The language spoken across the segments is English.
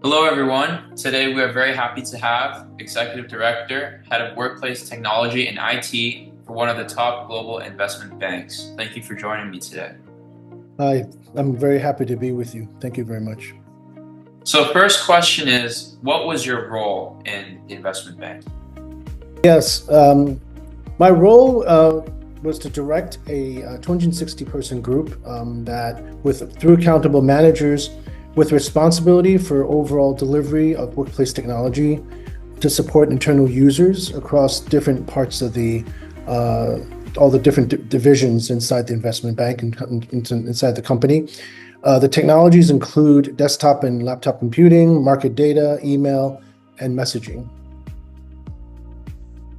Hello, everyone. Today, we are very happy to have Executive Director, Head of Workplace Technology and IT for one of the top global investment banks. Thank you for joining me today. Hi, I'm very happy to be with you. Thank you very much. So, first question is, what was your role in the investment bank? Yes, my role was to direct a 260-person group that, through accountable managers, with responsibility for overall delivery of workplace technology to support internal users across different parts of all the different divisions inside the investment bank and inside the company. The technologies include desktop and laptop computing, market data, email, and messaging.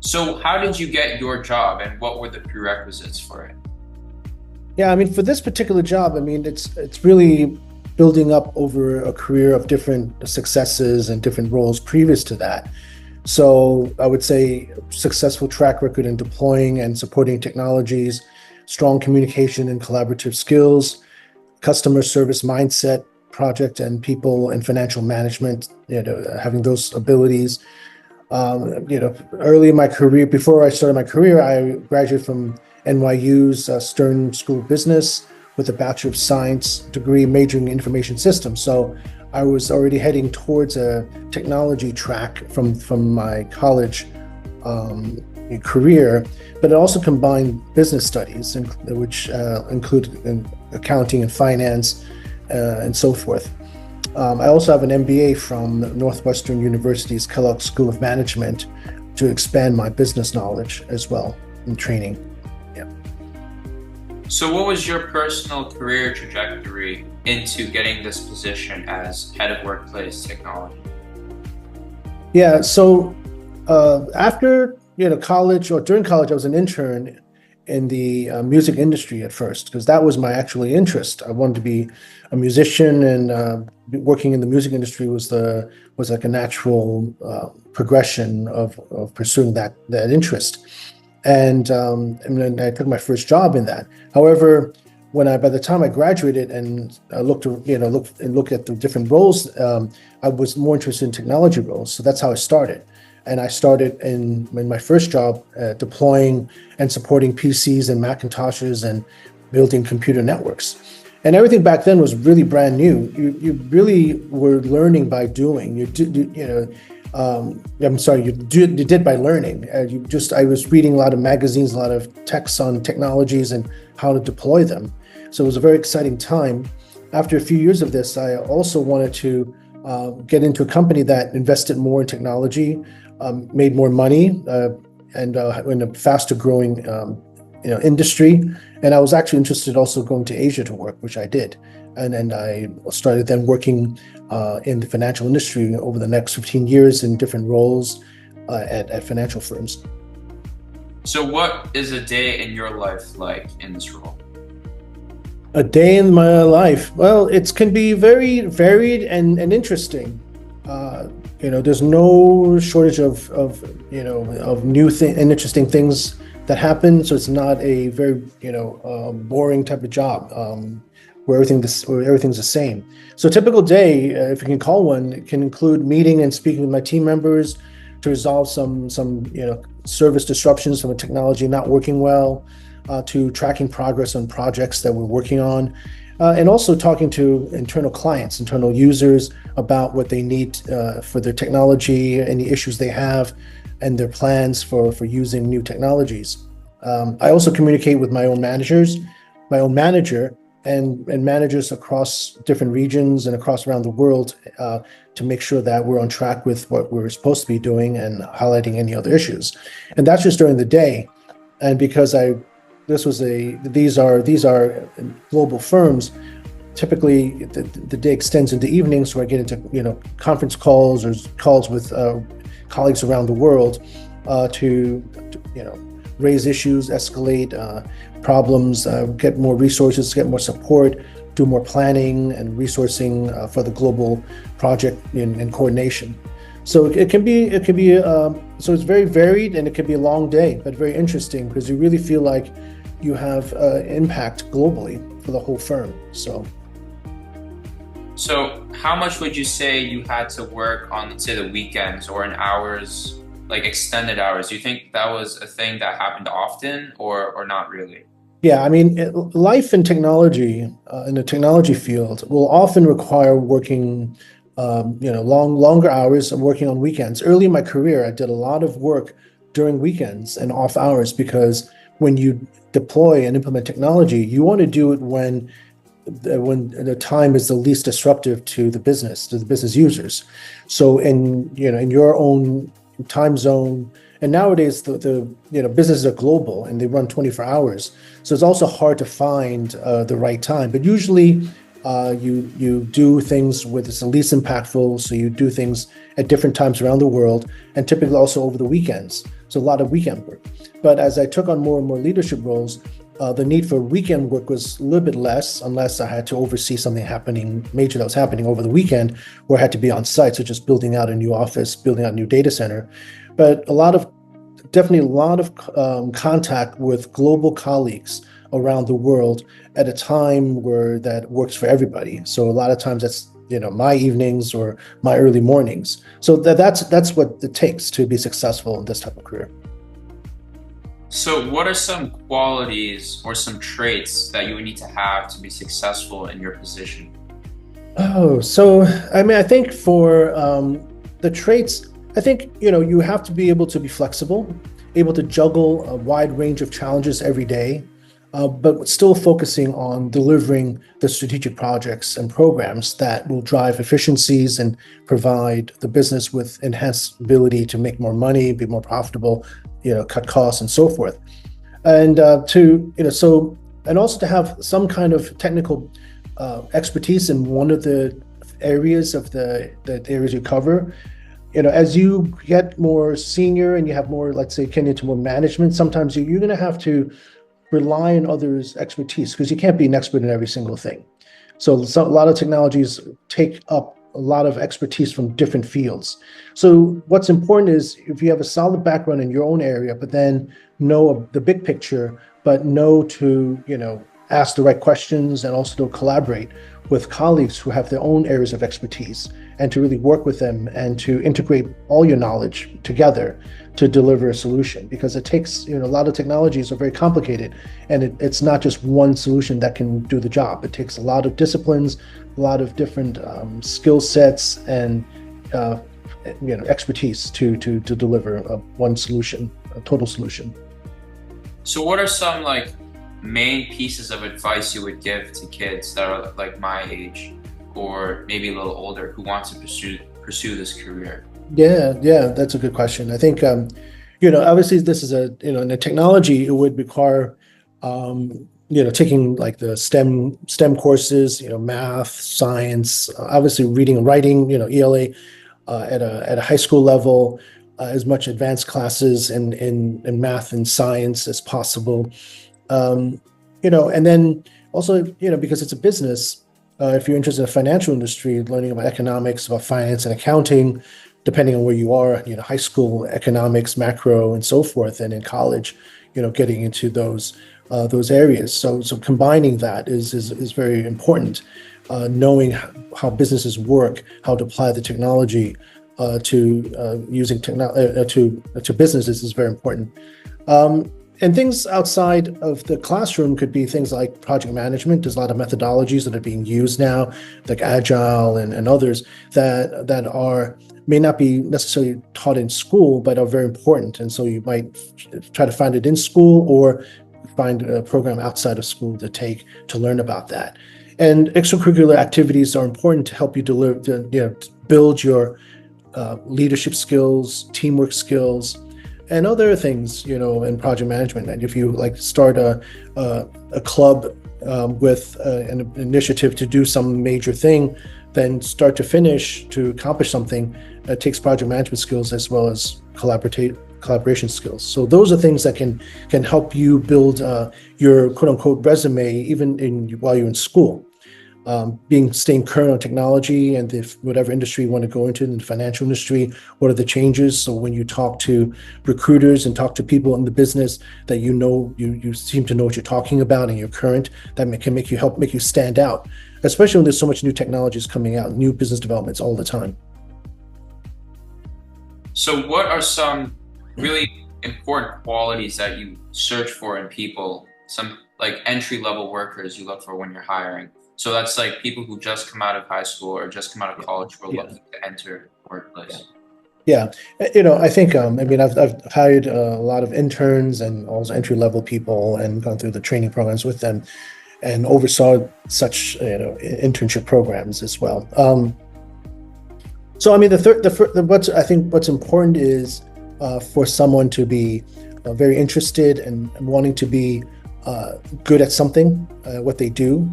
So, how did you get your job and what were the prerequisites for it? Yeah, I mean, for this particular job, I mean, it's really building up over a career of different successes and different roles previous to that. So I would say successful track record in deploying and supporting technologies, strong communication and collaborative skills, customer service mindset, project and people and financial management, having those abilities. Early in my career, before I started my career, I graduated from NYU's Stern School of Business with a Bachelor of Science degree majoring in information systems. So I was already heading towards a technology track from my college career, but it also combined business studies, which include accounting and finance and so forth. I also have an MBA from Northwestern University's Kellogg School of Management to expand my business knowledge as well in training. Yeah. So, what was your personal career trajectory into getting this position as Head of Workplace Technology? Yeah, so after college or during college, I was an intern in the music industry at first because that was my actual interest. I wanted to be a musician, and working in the music industry was like a natural progression of pursuing that interest. And then I took my first job in that. However, by the time I graduated and I looked at the different roles, I was more interested in technology roles. So that's how I started. And I started in my first job deploying and supporting PCs and Macintoshes and building computer networks. And everything back then was really brand new. You really were learning by doing. You did by learning. I was reading a lot of magazines, a lot of texts on technologies and how to deploy them. So it was a very exciting time. After a few years of this, I also wanted to get into a company that invested more in technology, made more money, and in a faster growing industry. And I was actually interested also going to Asia to work, which I did. And I started then working in the financial industry over the next 15 years in different roles at financial firms. So, what is a day in your life like in this role? A day in my life, well, it can be very varied and interesting. There's no shortage of new and interesting things that happen. So it's not a very boring type of job where everything's the same. So a typical day, if you can call one, it can include meeting and speaking with my team members to resolve some service disruptions from a technology not working well, to tracking progress on projects that we're working on, and also talking to internal clients, internal users about what they need for their technology, any issues they have, and their plans for using new technologies. I also communicate with my own manager, and managers across different regions and across around the world to make sure that we're on track with what we're supposed to be doing and highlighting any other issues. And that's just during the day. And because these are global firms, typically the day extends into evenings, so I get into conference calls or calls with colleagues around the world to raise issues, escalate problems, get more resources, get more support, do more planning and resourcing for the global project and coordination. So it can be so it's very varied, and it can be a long day, but very interesting because you really feel like you have impact globally for the whole firm. So So, how much would you say you had to work on, let's say, the weekends or in hours, like extended hours? Do you think that was a thing that happened often, or not really? Yeah, I mean, life in technology, in the technology field, will often require working, longer hours and working on weekends. Early in my career, I did a lot of work during weekends and off hours because when you deploy and implement technology, you want to do it when the time is the least disruptive to the business users. So in your own time zone, and nowadays the businesses are global and they run 24 hours. So it's also hard to find the right time. But usually you do things where it's the least impactful. So you do things at different times around the world and typically also over the weekends. So a lot of weekend work. But as I took on more and more leadership roles, the need for weekend work was a little bit less, unless I had to oversee something happening major that was happening over the weekend, where I had to be on site, such as building out a new office, building out a new data center. But definitely a lot of contact with global colleagues around the world at a time where that works for everybody. So a lot of times that's my evenings or my early mornings. So that's what it takes to be successful in this type of career. So, what are some qualities or some traits that you would need to have to be successful in your position? Oh, so I mean, I think for the traits, I think you have to be able to be flexible, able to juggle a wide range of challenges every day, but still focusing on delivering the strategic projects and programs that will drive efficiencies and provide the business with enhanced ability to make more money, be more profitable, cut costs and so forth. And and also to have some kind of technical expertise in one of the areas of the areas you cover. As you get more senior and you have more, let's say, get into more management, sometimes you're going to have to rely on others' expertise because you can't be an expert in every single thing. So a lot of technologies take up a lot of expertise from different fields. So what's important is if you have a solid background in your own area, but then know the big picture, but know to, ask the right questions and also to collaborate with colleagues who have their own areas of expertise and to really work with them and to integrate all your knowledge together to deliver a solution, because it takes, a lot of technologies are very complicated and it's not just one solution that can do the job. It takes a lot of disciplines, a lot of different skill sets and expertise to deliver one solution, a total solution. So, what are some main pieces of advice you would give to kids that are like my age or maybe a little older who want to pursue this career? Yeah, that's a good question. I think, obviously this is in the technology, it would require, taking like the STEM courses, math, science, obviously reading and writing, ELA, at a high school level, as much advanced classes in math and science as possible. And then also, because it's a business, if you're interested in the financial industry, learning about economics, about finance and accounting, depending on where you are, high school economics, macro, and so forth, and in college, getting into those areas. So combining that is very important. Knowing how businesses work, how to apply the technology to businesses is very important. And things outside of the classroom could be things like project management. There's a lot of methodologies that are being used now, like Agile and others that may not be necessarily taught in school, but are very important. And so you might try to find it in school or find a program outside of school to learn about that. And extracurricular activities are important to help you build your leadership skills, teamwork skills, and other things, in project management. And if you start a club with an initiative to do some major thing, then start to finish to accomplish something, it takes project management skills as well as collaboration skills. So those are things that can help you build your quote unquote resume even while you're in school. Staying current on technology and whatever industry you want to go into in the financial industry, what are the changes? So when you talk to recruiters and talk to people in the business that you seem to know what you're talking about and you're current, that can help make you stand out especially when there's so much new technologies coming out, new business developments all the time. So what are some really important qualities that you search for in people, some like entry-level workers you look for when you're hiring? So that's like people who just come out of high school or just come out of college who are looking to enter the workplace. Yeah, I think I mean I've hired a lot of interns and also entry-level people and gone through the training programs with them and oversaw such internship programs as well. So I mean what's important is for someone to be very interested and wanting to be good at something, what they do,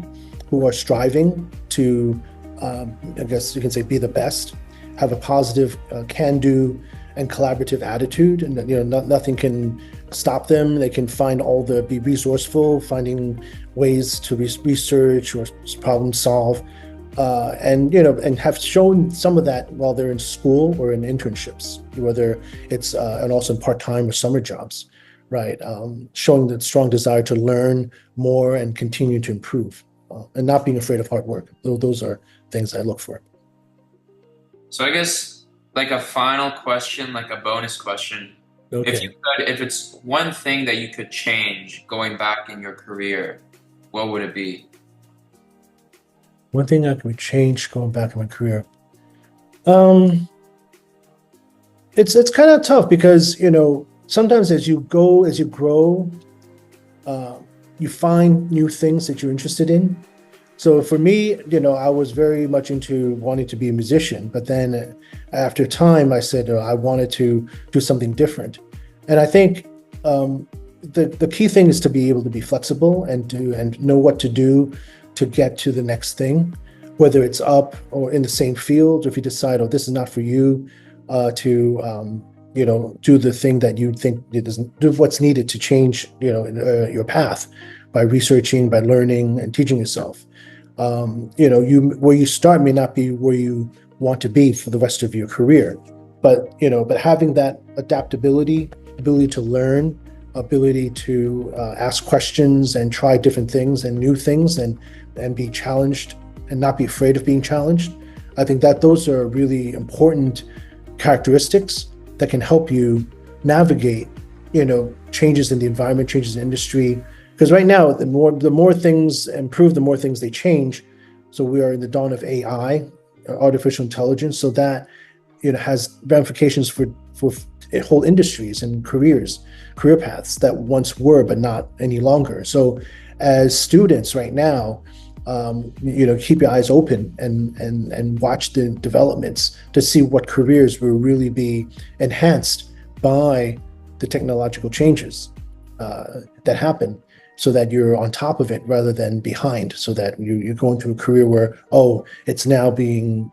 who are striving to, I guess you can say, be the best, have a positive can-do and collaborative attitude, and nothing can stop them. They can be resourceful, finding ways to research or problem solve, and have shown some of that while they're in school or in internships, whether it's and also in part-time or summer jobs, right? Showing the strong desire to learn more and continue to improve, and not being afraid of hard work. Those are things I look for. So I guess like a final question, like a bonus question, Okay. if it's one thing that you could change going back in your career, what would it be? One thing I could change going back in my career. It's kind of tough because sometimes as you grow, you find new things that you're interested in. So for me, I was very much into wanting to be a musician, but then after time, I said I wanted to do something different. And I think the key thing is to be able to be flexible and know what to do to get to the next thing, whether it's up or in the same field, or if you decide, this is not for you, to do the thing that you think do what's needed to change your path by researching, by learning and teaching yourself. Where you start may not be where you want to be for the rest of your career, but having that adaptability, ability to learn, ability to ask questions and try different things and new things and be challenged and not be afraid of being challenged. I think that those are really important characteristics that can help you navigate, changes in the environment, changes in industry. Because right now, the more things improve, the more things they change. So we are in the dawn of AI, artificial intelligence. So that has ramifications for whole industries and career paths that once were, but not any longer. So as students right now, keep your eyes open and watch the developments to see what careers will really be enhanced by the technological changes that happen, so that you're on top of it rather than behind, so that you're going through a career where, it's now being,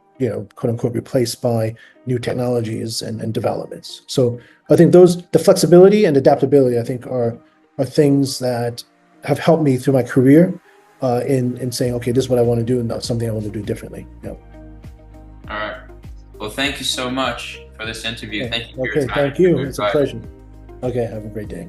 quote unquote, replaced by new technologies and developments. So I think the flexibility and adaptability, I think are things that have helped me through my career in saying, okay, this is what I want to do and not something I want to do differently. All right. Well, thank you so much for this interview. Okay. Thank you for your time. Thank you. It's a pleasure. Okay, have a great day.